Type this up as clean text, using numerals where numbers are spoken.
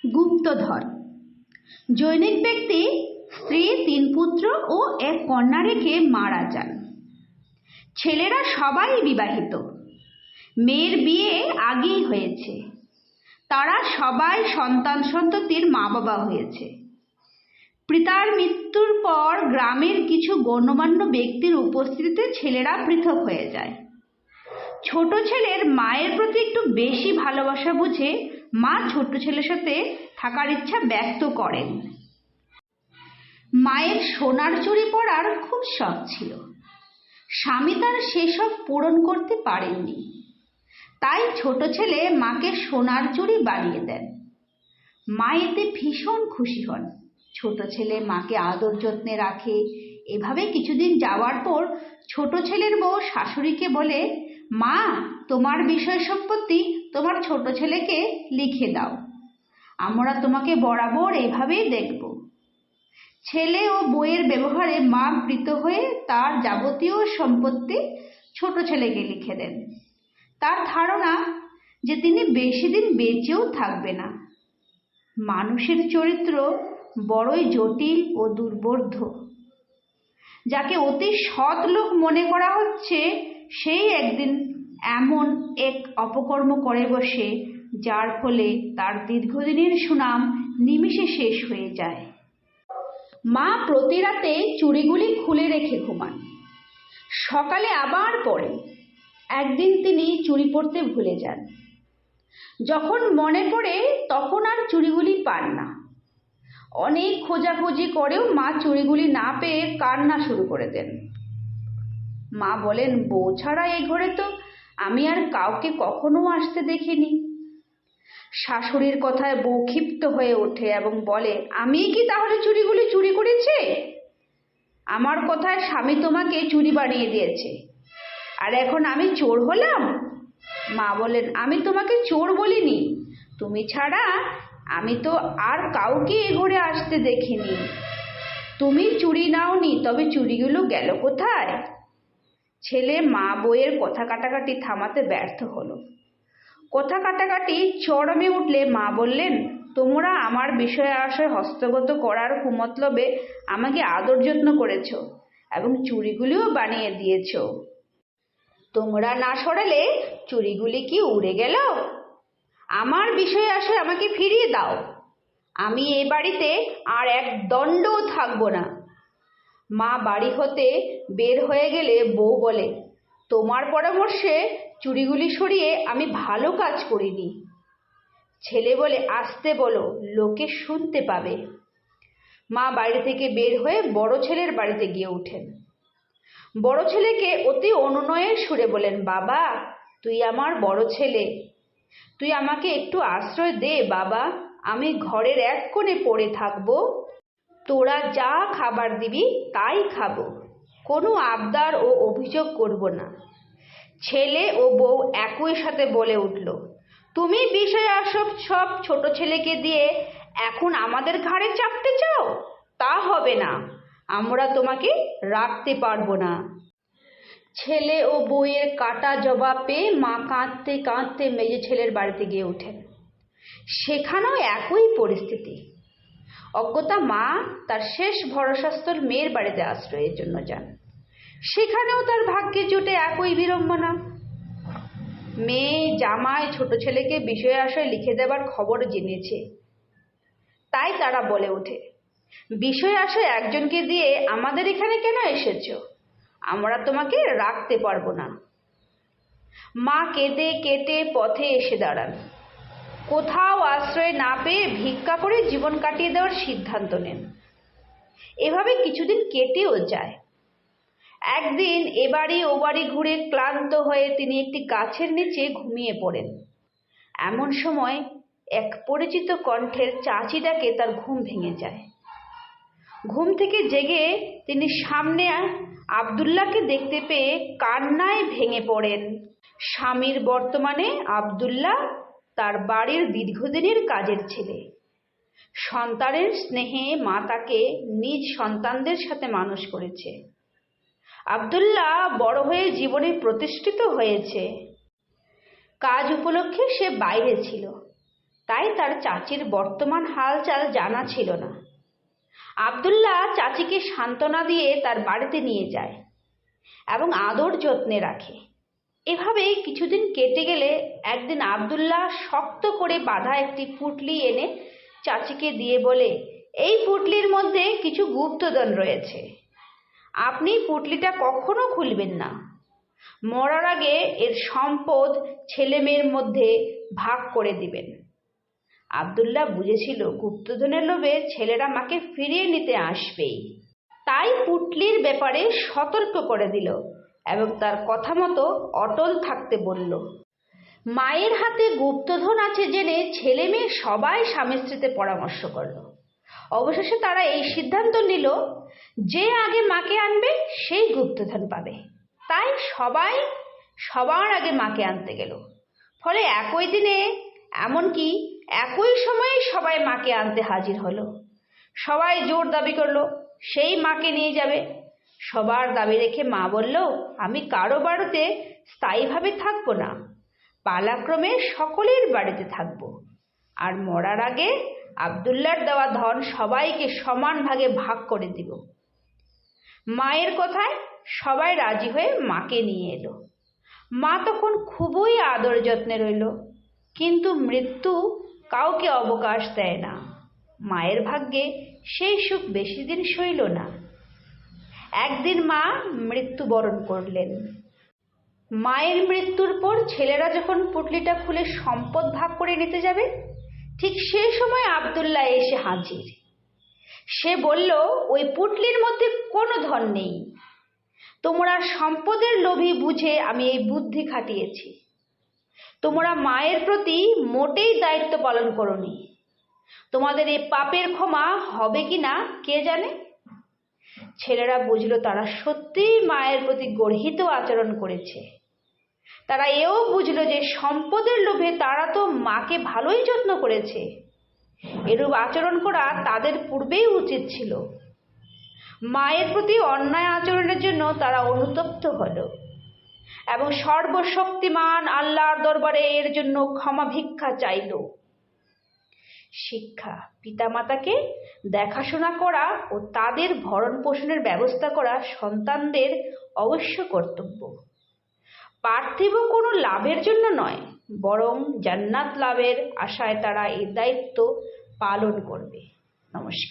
গুপ্তধর। জৈনিক ব্যক্তি স্ত্রী, 3 পুত্র ও 1 কন্যা রেখে মারা যান। ছেলেরা সবাই বিবাহিত। মেয়ের বিয়ে আগেই হয়েছে। তারা সবাই সন্ততির মা বাবা হয়েছে। পিতার মৃত্যুর পর গ্রামের কিছু গণ্যমান্য ব্যক্তির উপস্থিতিতে ছেলেরা পৃথক হয়ে যায়। ছোট ছেলের মায়ের প্রতি একটু বেশি ভালোবাসা বুঝে মা ছোট ছেলের সাথে থাকার ইচ্ছা ব্যক্ত করেন। মায়ের সোনার চুড়ি পরার খুব শখ ছিল। স্বামী তার সেসব পূরণ করতে পারেননি। তাই ছোট ছেলে মাকে সোনার চুড়ি বানিয়ে দেন। মা এতে ভীষণ খুশি হন। ছোট ছেলে মাকে আদর যত্নে রাখে। এভাবে কিছুদিন যাওয়ার পর ছোট ছেলের বউ শাশুড়িকে বলে, মা, তোমার বিষয় সম্পত্তি তোমার ছোট ছেলেকে লিখে দাও। আমরা তোমাকে বরাবর এভাবেই দেখব। ছেলে ও বউয়ের ব্যবহারে মা প্রীত হয়ে তার যাবতীয় সম্পত্তি ছোট ছেলেকে লিখে দেন। তার ধারণা যে তিনি বেশি দিন বেঁচেও থাকবে না। মানুষের চরিত্র বড়ই জটিল ও দুর্বোধ্য। যাকে অতি সৎ লোক মনে করা হচ্ছে, সেই একদিন এমন এক অপকর্ম করে বসে, যার ফলে তার দীর্ঘদিনের সুনাম নিমিষে শেষ হয়ে যায়। মা প্রতি রাতে চুড়িগুলি খুলে রেখে ঘুমান। সকালে আবার পরেন। একদিন তিনি চুড়ি পরতে ভুলে যান। যখন মনে পড়ে তখন আর চুড়িগুলি পান না। অনেক খোঁজাখুঁজি করেও মা চুড়িগুলি না পেয়ে কান্না শুরু করে দেন। মা বলেন, বউ ছাড়া এই ঘরে তো আমি আর কাউকে কখনো আসতে দেখিনি। শাশুড়ির কথায় বউ ক্ষিপ্ত হয়ে ওঠে এবং বলে, আমি কি তাহলে চুড়িগুলি চুরি করেছি? আমার কথায় স্বামী তোমাকে চুরি বানিয়ে দিয়েছে, আর এখন আমি চোর হলাম? মা বলেন, আমি তোমাকে চোর বলিনি। তুমি ছাড়া আমি তো আর কাউকে এ ঘরে আসতে দেখিনি। তুমি চুরি নাওনি, তবে চুরিগুলো গেল কোথায়? ছেলে মা বউয়ের কথা কাটাকাটি থামাতে ব্যর্থ হলো। কথা কাটাকাটি চরমে উঠলে মা বললেন, তোমরা আমার বিষয়ে আশয় হস্তগত করার কুমতলবে আমাকে আদর যত্ন করেছ এবং চুড়িগুলিও বানিয়ে দিয়েছ। তোমরা না সরালে চুড়িগুলি কি উড়ে গেল? আমার বিষয়ে আশয় আমাকে ফিরিয়ে দাও। আমি এ বাড়িতে আর এক দণ্ডও থাকবো না। মা বাড়ি হতে বের হয়ে গেলে বউ বলে, তোমার পরামর্শে চুড়িগুলি সরিয়ে আমি ভালো কাজ করিনি। ছেলে বলে, আসতে বলো, লোকে শুনতে পাবে। মা বাড়ি থেকে বের হয়ে বড় ছেলের বাড়িতে গিয়ে ওঠেন। বড় ছেলেকে অতি অনুনয়ের সুরে বলেন, বাবা, তুই আমার বড় ছেলে, তুই আমাকে একটু আশ্রয় দে বাবা। আমি ঘরের এক কোণে পড়ে থাকবো। তোরা যা খাবার দিবি তাই খাবো। কোনো আবদার ও অভিযোগ করব না। ছেলে ও বউ একই সাথে বলে উঠল, তুমি বিষয় আসব সব ছোট ছেলেকে দিয়ে এখন আমাদের ঘাড়ে চাপতে চাও? তা হবে না। আমরা তোমাকে রাখতে পারবো না। ছেলে ও বউয়ের কাটা জবাব পেয়ে মা কাঁদতে কাঁদতে মেজে ছেলের বাড়িতে গিয়ে ওঠেন। সেখানেও একই পরিস্থিতি। অজ্ঞতা মা তার শেষ ভরসাস্থল মেয়ের বাড়িতে আশ্রয়ের জন্য যান। সেখানেও তার ভাগ্যে জুটে একই বিড়ম্বনা। মেয়ে জামাই ছোট ছেলেকে বিষয় আশয় লিখে দেবার খবর জেনেছে। তাই তারা বলে ওঠে, বিষয় আশয় একজনকে দিয়ে আমাদের এখানে কেন এসেছো? আমরা তোমাকে রাখতে পারবো না। মা কেঁদে কেটে পথে এসে দাঁড়ান। কোথাও আশ্রয় না পেয়ে ভিক্ষা করে জীবন কাটিয়ে দেওয়ার সিদ্ধান্ত নেন। এভাবে কিছুদিন কেটেও যায়। একদিন এ বাড়ি ও বাড়ি ঘুরে ক্লান্ত হয়ে তিনি একটি গাছের নিচে ঘুমিয়ে পড়েন। এমন সময় এক পরিচিত কণ্ঠের চাচি ডাকে তার ঘুম ভেঙে যায়। ঘুম থেকে জেগে তিনি সামনে আব্দুল্লাহকে দেখতে পেয়ে কান্নায় ভেঙে পড়েন। স্বামীর বর্তমানে আব্দুল্লাহ তার বাড়ির দীর্ঘদিনের কাজের ছেলে। সন্তানের স্নেহে মা তাকে নিজ সন্তানদের সাথে মানুষ করেছে। আব্দুল্লাহ বড় হয়ে জীবনে প্রতিষ্ঠিত হয়েছে। কাজ উপলক্ষে সে বাইরে ছিল। তাই তার চাচির বর্তমান হালচাল জানা ছিল না। আব্দুল্লাহ চাচিকে সান্ত্বনা দিয়ে তার বাড়িতে নিয়ে যায় এবং আদর যত্নে রাখে। এভাবেই কিছুদিন কেটে গেলে একদিন আব্দুল্লাহ শক্ত করে বাঁধা একটি পুঁটলি এনে চাচিকে দিয়ে বলে, এই পুঁটলির মধ্যে কিছু গুপ্তধন রয়েছে, আপনি পুঁটলিটা কখনো খুলবেন না। মরার আগে এর সম্পদ ছেলে মেয়ের মধ্যে ভাগ করে দিবেন। আব্দুল্লাহ বুঝেছিল গুপ্তধনের লোভে ছেলেরা মাকে ফিরিয়ে নিতে আসবেই, তাই পুঁটলির ব্যাপারে সতর্ক করে দিল এবং তার কথা মতো অটল থাকতে বলল। মায়ের হাতে গুপ্তধন আছে জেনে ছেলে মেয়ে সবাই স্বামী স্ত্রীতে পরামর্শ করল। অবশেষে তারা এই সিদ্ধান্ত নিল, যে আগে মাকে আনবে সেই গুপ্তধন পাবে। তাই সবাই সবার আগে মাকে আনতে গেল। ফলে একই দিনে, এমনকি একই সময়ে সবাই মাকে আনতে হাজির হলো। সবাই জোর দাবি করলো সেই মাকে নিয়ে যাবে। সবার দাবি রেখে মা বলল, আমি কারো বাড়িতে স্থায়ীভাবে থাকবো না, পালাক্রমে সকলের বাড়িতে থাকবো, আর মরার আগে আব্দুল্লাহর দেওয়া ধন সবাইকে সমান ভাগে ভাগ করে দিব। মায়ের কথায় সবাই রাজি হয়ে মাকে নিয়ে এলো। মা তখন খুবই আদর যত্নে রইল, কিন্তু মৃত্যু কাউকে অবকাশ দেয় না। মায়ের ভাগ্যে সেই সুখ বেশি দিন সইল না। একদিন মা মৃত্যুবরণ করলেন। মায়ের মৃত্যুর পর ছেলেরা যখন পুঁটলিটা খুলে সম্পদ ভাগ করে নিতে যাবে, ঠিক সেই সময় আব্দুল্লাহ এসে হাজির। সে বলল, ওই পুঁটলির মধ্যে কোনো ধন নেই, তোমরা সম্পদের লোভী বুঝে আমি এই বুদ্ধি খাটিয়েছি। তোমরা মায়ের প্রতি মোটেই দায়িত্ব পালন করোনি। তোমাদের এই পাপের ক্ষমা হবে কিনা কে জানে। ছেলেরা বুঝলো তারা সত্যিই মায়ের প্রতি গর্হিত আচরণ করেছে। তারা এও বুঝলো যে সম্পদের লোভে তারা তো মাকে ভালোই যত্ন করেছে, এরূপ আচরণ করা তাদের পূর্বেই উচিত ছিল। মায়ের প্রতি অন্যায় আচরণের জন্য তারা অনুতপ্ত হলো এবং সর্বশক্তিমান আল্লাহর দরবারে এর জন্য ক্ষমা ভিক্ষা চাইল। শিক্ষা: পিতামাতাকে দেখাশোনা করা ও তাদের ভরণ পোষণের ব্যবস্থা করা সন্তানদের অবশ্য কর্তব্য। পার্থিব কোনো লাভের জন্য নয়, বরং জান্নাত লাভের আশায় তারা এই দায়িত্ব পালন করবে। নমস্কার।